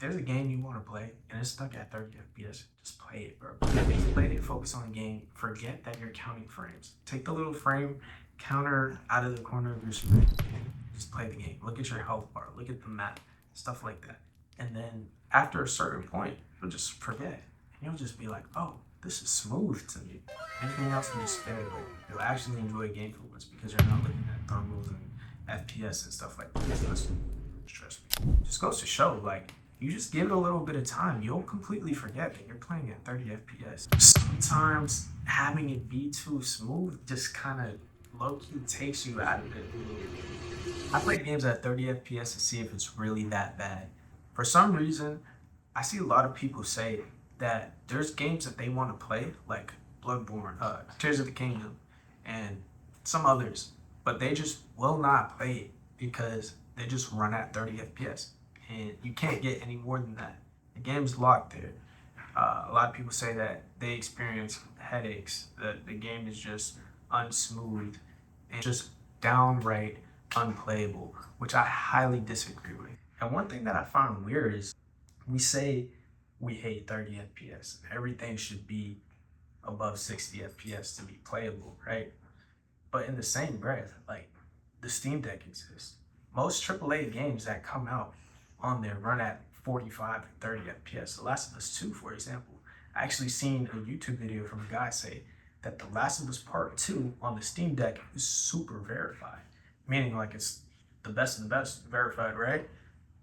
there's a game you want to play and it's stuck at 30 FPS, just play it, bro. If you play it, focus on the game. Forget that you're counting frames. Take the little frame counter out of the corner of your screen. Just play the game. Look at your health bar. Look at the map. Stuff like that. And then after a certain point, you'll just forget. And you'll just be like, oh, this is smooth to me. Anything else can just fade away. You'll actually enjoy a game for once because you're not looking at thermals and FPS and stuff like that. Trust me. Just goes to show, like, you just give it a little bit of time, you'll completely forget that you're playing at 30 FPS. Sometimes having it be too smooth just kind of low-key takes you out of it. I play games at 30 FPS to see if it's really that bad. For some reason, I see a lot of people say that there's games that they want to play, like Bloodborne, Tears of the Kingdom, and some others, but they just will not play it because they just run at 30 FPS. And you can't get any more than that. The game's locked there. A lot of people say that they experience headaches, that the game is just unsmooth and just downright unplayable, which I highly disagree with. And one thing that I find weird is we say we hate 30 FPS. Everything should be above 60 FPS to be playable, right? But in the same breath, like, the Steam Deck exists. Most AAA games that come out on there run at 45 and 30 FPS. The Last of Us 2, for example. I actually seen a YouTube video from a guy say that The Last of Us Part 2 on the Steam Deck is super verified. Meaning like it's the best of the best verified, right?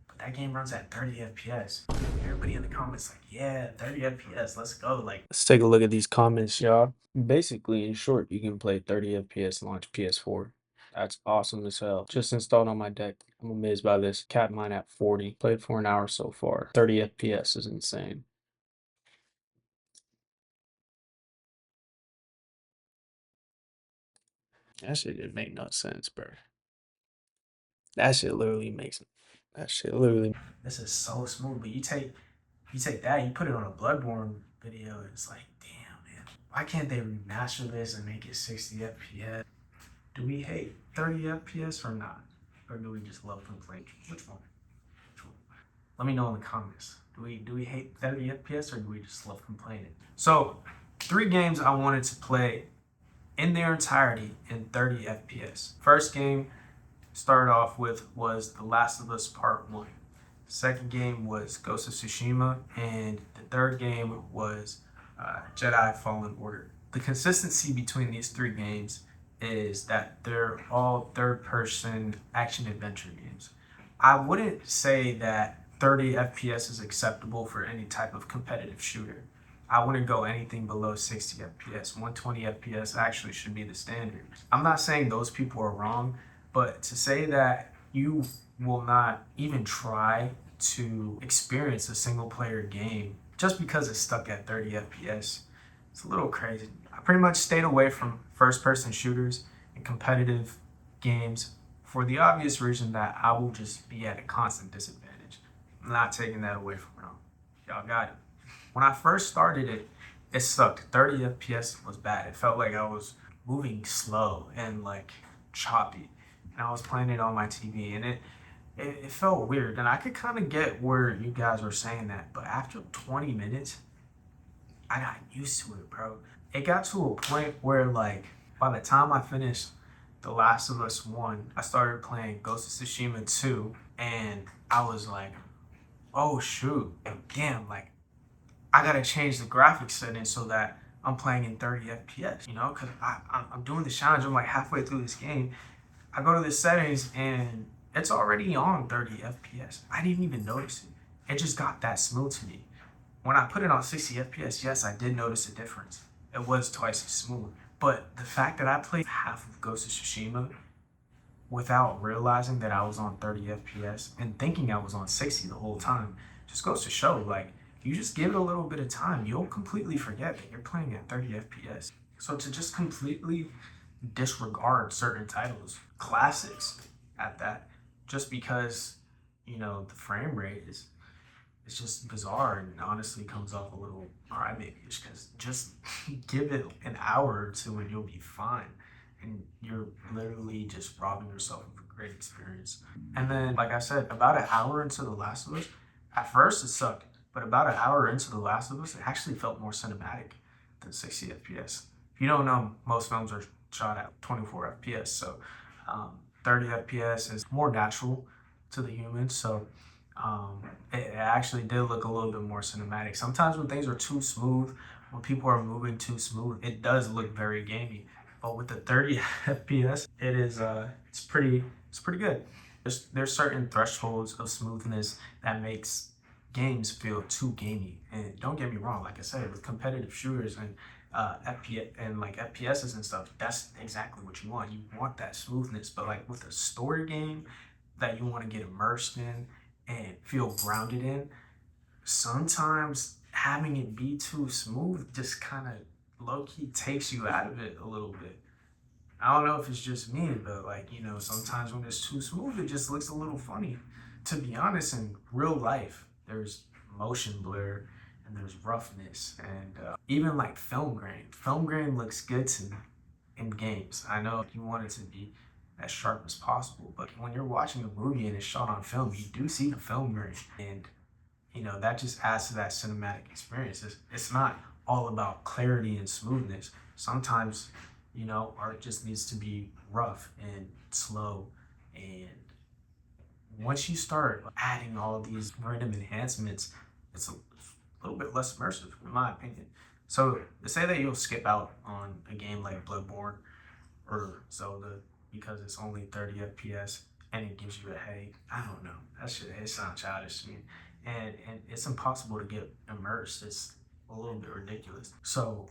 But that game runs at 30 FPS. Everybody in the comments like, yeah, 30 FPS, let's go. Like, let's take a look at these comments, y'all. Basically, in short, you can play 30 FPS launch PS4. That's awesome as hell. Just installed on my deck. I'm amazed by this. Cat mine at 40. Played for an hour so far. 30 FPS is insane. That shit didn't make no sense, bro. That shit literally makes that shit literally. This is so smooth, but you take that, you put it on a Bloodborne video, it's like, damn, man. Why can't they remaster this and make it 60 FPS? Do we hate 30 FPS or not? Or do we just love complaint? Which one? Which one? Let me know in the comments. Do we hate 30 FPS or do we just love complaining? So, 3 games I wanted to play in their entirety in 30 FPS. First game started off with was The Last of Us Part 1. Second game was Ghost of Tsushima, and the third game was Jedi Fallen Order. The consistency between these 3 games is that they're all third-person action-adventure games. I wouldn't say that 30 FPS is acceptable for any type of competitive shooter. I wouldn't go anything below 60 FPS. 120 FPS actually should be the standard. I'm not saying those people are wrong, but to say that you will not even try to experience a single player game just because it's stuck at 30 FPS, it's a little crazy. I pretty much stayed away from first person shooters and competitive games for the obvious reason that I will just be at a constant disadvantage. I'm not taking that away from y'all. Y'all got it. When I first started it, it sucked. 30 FPS was bad. It felt like I was moving slow and like choppy. And I was playing it on my TV and it felt weird. And I could kind of get where you guys were saying that. But after 20 minutes, I got used to it, bro. It got to a point where, like, by the time I finished The Last of Us 1, I started playing Ghost of Tsushima 2, and I was like, oh, shoot. And damn, like, I gotta change the graphics settings so that I'm playing in 30 FPS, you know? Because I'm doing the challenge, I'm like halfway through this game. I go to the settings, and it's already on 30 FPS. I didn't even notice it. It just got that smooth to me. When I put it on 60 FPS, yes, I did notice a difference. It was twice as smooth. But the fact that I played half of Ghost of Tsushima without realizing that I was on 30 FPS and thinking I was on 60 the whole time just goes to show, like, you just give it a little bit of time, you'll completely forget that you're playing at 30 FPS. So to just completely disregard certain titles, classics at that, just because, you know, the frame rate is, it's just bizarre and honestly comes off a little crybaby-ish because just give it an hour or two and you'll be fine. And you're literally just robbing yourself of a great experience. And then, like I said, about an hour into The Last of Us, At first, it sucked, but about an hour into The Last of Us, it actually felt more cinematic than 60 FPS. If you don't know, most films are shot at 24 FPS, so 30 FPS is more natural to the humans. So it actually did look a little bit more cinematic. Sometimes when things are too smooth, when people are moving too smooth, it does look very gamey. But with the 30 FPS, it's pretty good. There's certain thresholds of smoothness that makes games feel too gamey. And don't get me wrong, like I said, with competitive shooters and FPS and like FPSs and stuff, that's exactly what you want. You want that smoothness, but like with a story game that you want to get immersed in and feel grounded in, sometimes having it be too smooth just kind of low key takes you out of it a little bit. I don't know if it's just me, but like, sometimes when it's too smooth, it just looks a little funny. To be honest, in real life, there's motion blur and there's roughness and even like film grain. Film grain looks good to me in games. I know you want it to be as sharp as possible, but when you're watching a movie and it's shot on film, you do see the film grain. And that just adds to that cinematic experience. It's not all about clarity and smoothness. Sometimes, art just needs to be rough and slow. And once you start adding all of these random enhancements, it's a little bit less immersive, in my opinion. So, to say that you'll skip out on a game like Bloodborne or Zelda because it's only 30 FPS and it gives you a headache. I don't know. That shit, it sounds childish to me. And it's impossible to get immersed. It's a little bit ridiculous. So